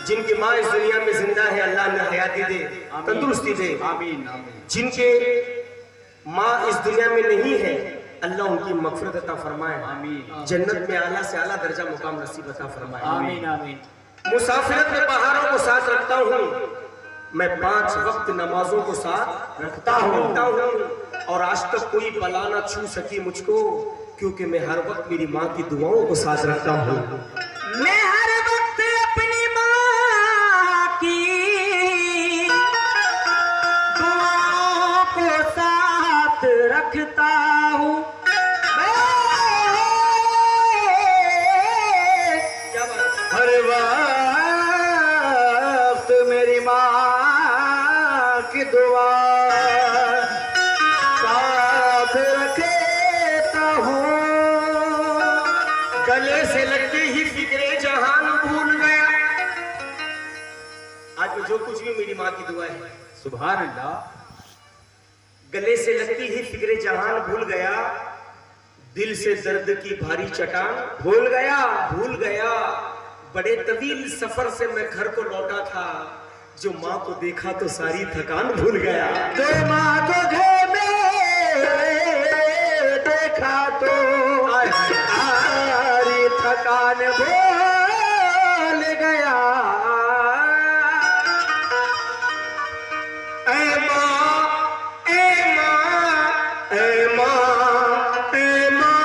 जिनकी माँ इस दुनिया में जिंदा है, अल्लाह ने हयाती दे, तंदुरुस्ती दे। आमीन आमीन। जिनके माँ इस दुनिया में नहीं है, अल्लाह उनकी मग़फ़िरत अता फरमाए। आमीन। जन्नत में आला से आला दर्जा मुकाम नसीब अता फरमाए। आमीन आमीन। मुसाफिरत में पहाड़ों को साथ रखता हूँ, मैं 5 वक्त नमाजों को साथ रखता हूँ और आज तक कोई बला ना छू सकी मुझको, क्योंकि मैं हर वक्त मेरी माँ की दुआओं को साथ रखता हूँ। मैं हर वक्त अपनी माँ की दुआओं को साथ रखता हूँ। हर वक्त मेरी माँ की दुआ साथ रखता हूँ। गले से लगते ही फिक्रे जहान भूल गया। आज में जो कुछ भी मेरी माँ की दुआ है, सुभान अल्लाह। गले से लगती ही फिक्रे जहान भूल गया, दिल से दर्द की भारी चट्टान भूल गया, भूल गया। बड़े तवील सफर से मैं घर को लौटा था, जो माँ को देखा तो सारी थकान भूल गया। जो माँ को घर में देखा तो सारी थकान भूल गया। ऐ माँ, ऐ माँ, ऐ माँ, ऐ माँ।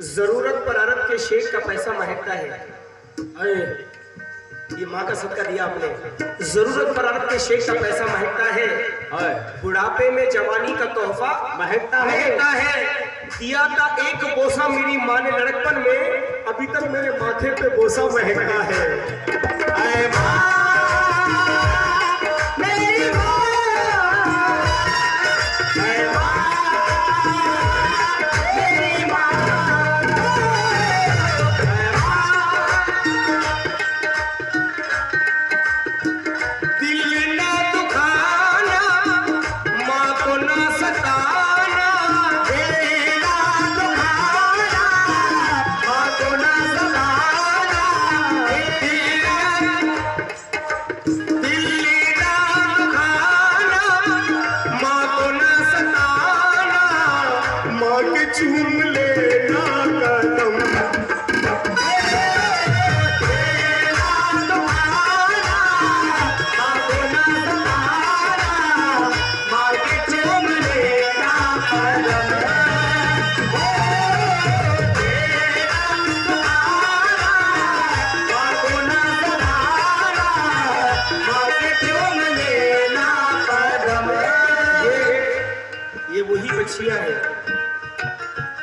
जरूरत पर अरब के शेख का पैसा महकता है। ये माँ का सदका दिया आपने। जरूरत पर अरब के शेख का पैसा महकता है, बुढ़ापे में जवानी का तोहफा महकता है। दिया था एक बोसा मेरी माँ ने लड़कपन में, अभी तक मेरे माथे पे बोसा महकता है। ऐ माँ, मेरी माँ, ऐ माँ, मेरी माँ।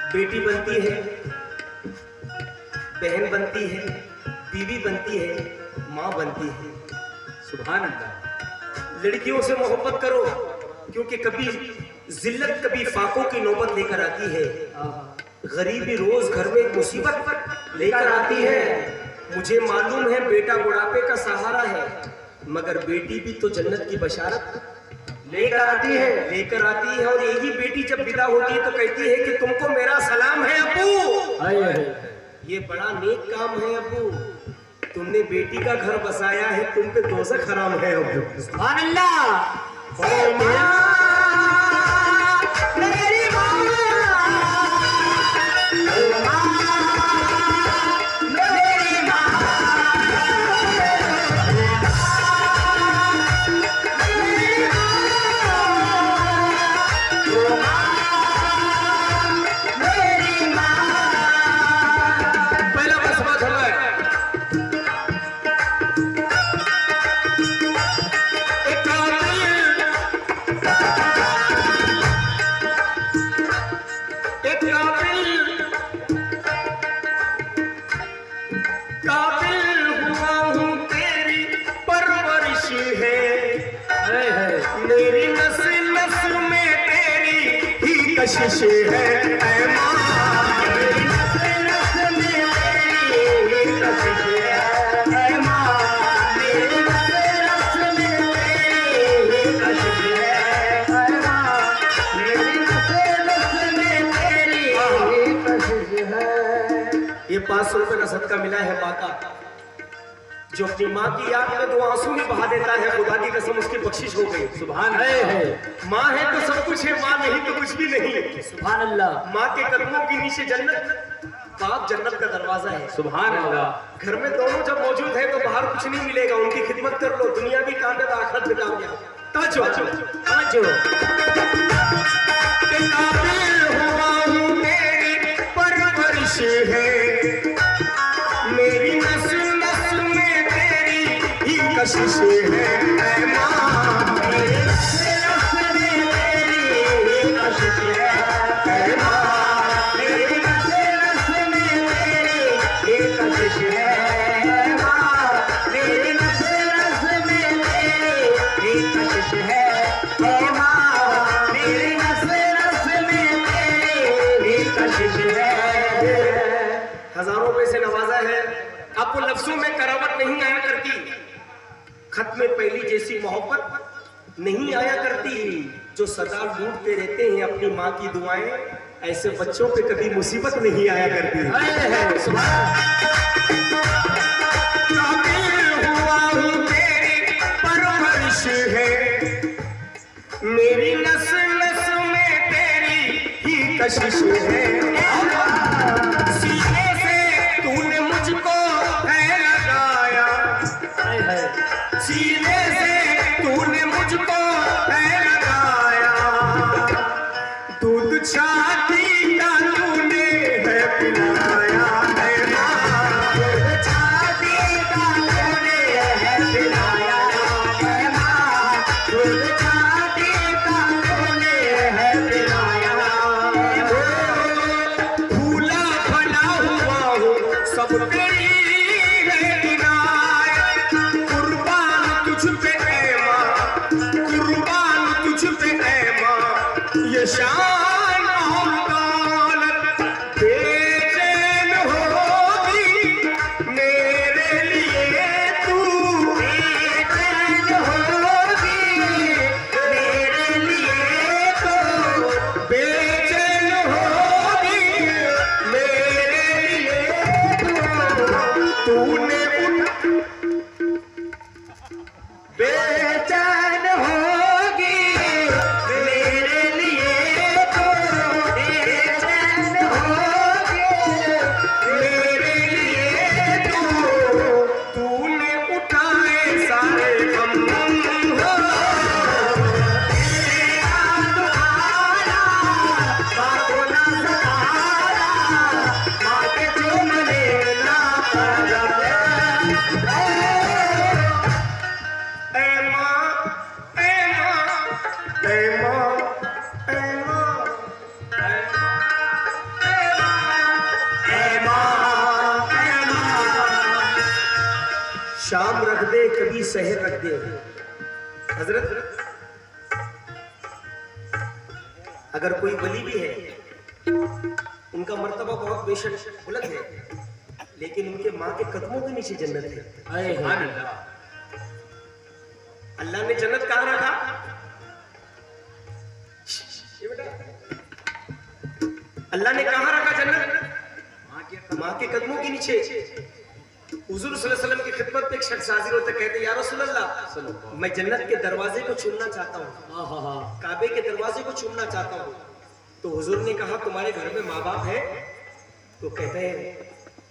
बेटी बनती है, बहन बनती है, बीवी बनती है, माँ बनती है। सुभान अल्लाह। लड़कियों से मोहब्बत करो, क्योंकि कभी जिल्लत कभी फाकों की नौबत लेकर आती है। गरीबी रोज घर में मुसीबत लेकर आती है। मुझे मालूम है बेटा बुढ़ापे का सहारा है, मगर बेटी भी तो जन्नत की बशारत लेकर आती है। और यही बेटी जब विदा होती है तो कहती है कि तुमको मेरा सलाम है अब्बू। ये बड़ा नेक काम है अब्बू, तुमने बेटी का घर बसाया है, तुम पे दोज़ख हराम है अब्बू। सुभान अल्लाह। मेरी माँ, मेरी माँ, कशिश है ऐ माँ, मेरी नस नस में तेरी कशिश है ऐ माँ, मेरी नस नस में तेरी कशिश है ऐ माँ, मेरी नस नस में तेरी कशिश है। ये 500 रुपए का सदका मिला है माँ का, जो अपनी माँ की याद में 2 आंसू भी बहा देता है, खुदा की कसम उसकी बख्शिश हो गई। सुभान है। माँ है तो सब कुछ है, माँ नहीं तो कुछ भी नहीं। सुभान अल्लाह। माँ के कदमों के नीचे जन्नत, बाप जन्नत का दरवाजा है। सुभान अल्लाह। घर में दोनों जब मौजूद है तो बाहर कुछ नहीं मिलेगा, उनकी खिदमत कर लो, दुनिया भी कामयाब आखिरत भी कामयाब। ताजो ताजो के काबिल हुआ हूँ मेरी परवरिश है, मेरी नस नस में तेरी ही कशिश है ऐ माँ, मेरी नस नस में तेरी ही कशिश है ऐ माँ, मेरी नस नस में तेरी ही कशिश है ऐ माँ, मेरी नस नस में तेरी ही कशिश है ऐ माँ, मेरी नस नस में तेरी ही कशिश है। हजारों रुपए से नवाजा है, आपको लफ्जों में करावट नहीं आया करती, खत में पहली जैसी मोहब्बत नहीं आया करती, जो सदा लूटते रहते हैं अपनी माँ की दुआएं, ऐसे बच्चों पे कभी मुसीबत नहीं आया करती। काबिल हुआ हूँ तेरी परवरिश है, मेरी नस नस में तेरी ही कशिश है, सीने से तूने मुझको है लगाया, सीने से तूने मुझको है लगाया, दूध छाती का तूने है पिलाया है माँ, दूध छाती का तूने है पिलाया है माँ, दूध छाती का तूने है पिलाया है माँ, फूला फला हुआ हूँ सब तेरी है इनायत, कुर्बान तुझ पे ऐ माँ, कुर्बान तुझ पे ऐ माँ, ये शान और दौलत बेचैन होगी मेरे लिए तू, बेचैन होगी मेरे लिए तो, बेचैन होगी मेरे लिए तो, तूने बेचैन होगी मेरे लिए तो, बेचैन होगी मेरे लिए तो, तूने उठाए सारे गम हो, तेरा दुआरा बातों ना सतारा, माँ के चुमने ना पाया ऐ माँ, ऐ माँ, ऐ माँ, ऐ माँ, ऐ माँ, ऐ माँ, शाम रख दे कभी शहर रख दे। हजरत अगर कोई वली भी है, उनका मर्तबा बहुत बेशक बुलंद है, लेकिन उनके माँ के कदमों के नीचे जन्नत है। सुभान अल्लाह। अल्लाह ने जन्नत कहाँ रखा? ये बेटा, अल्लाह ने कहाँ रखा जन्नत? माँ के कदमों के नीचे। हुजूर सल्लल्लाहु अलैहि वसल्लम की खिदमत में एक शख्स हाजिर होते, कहते या रसूल अल्लाह, मैं जन्नत के दरवाजे को चूमना चाहता हूँ, काबे के दरवाजे को चूमना चाहता हूँ। तो हुजूर ने कहा तुम्हारे घर में माँ बाप है? तो कहते हैं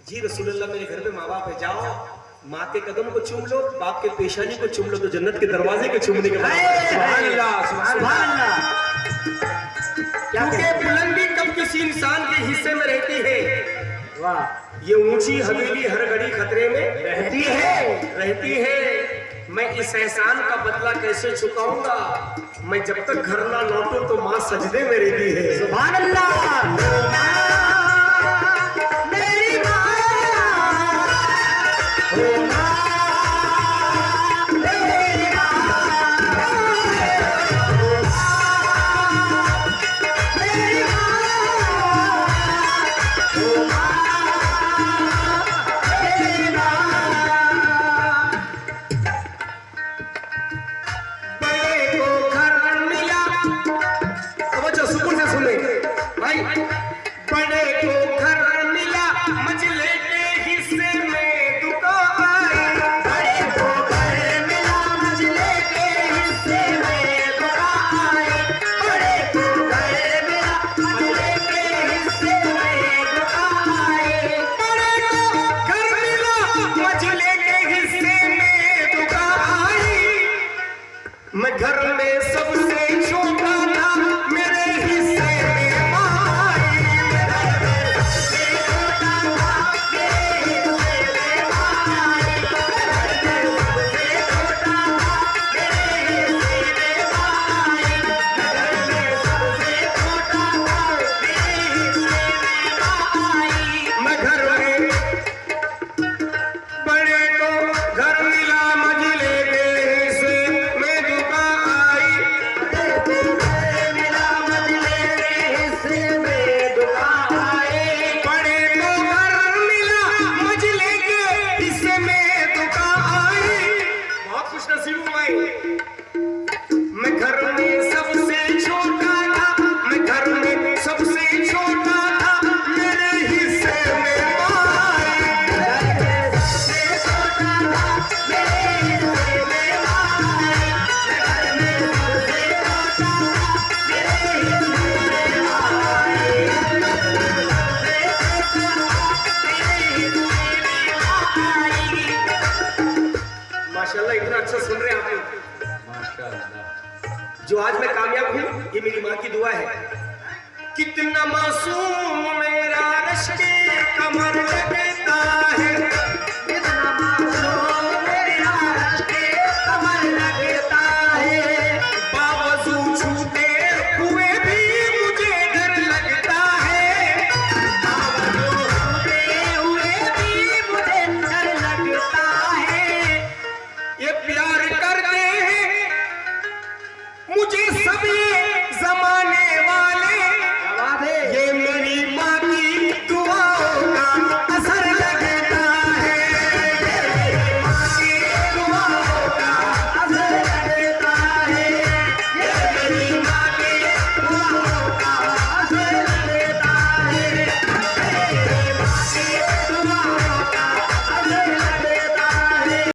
जी रसूल अल्लाह, मेरे घर में माँ बाप है। जाओ माँ के कदम को चूम लो, बाप के पेशानी को चूम लो, तो जन्नत के दरवाजे को चूमने के बाद सुभान अल्लाह। क्योंकि बुलंदी कब किसी इंसान के हिस्से में रहती है, वाह, ये ऊंची हवेली हर घड़ी खतरे में रहती है। मैं इस एहसान का बदला कैसे चुकाऊंगा? मैं जब तक घर ना लौटूं तो माँ सजदे में रहती है। सुभान अल्लाह। मेरी माशाल्लाह इतना अच्छा सुन रहे हैं आप लोग। माशाअल्लाह। जो आज मैं कामयाब हूँ ये मेरी माँ की दुआ है। कितना मासूम मेरा रश्के कमर लगा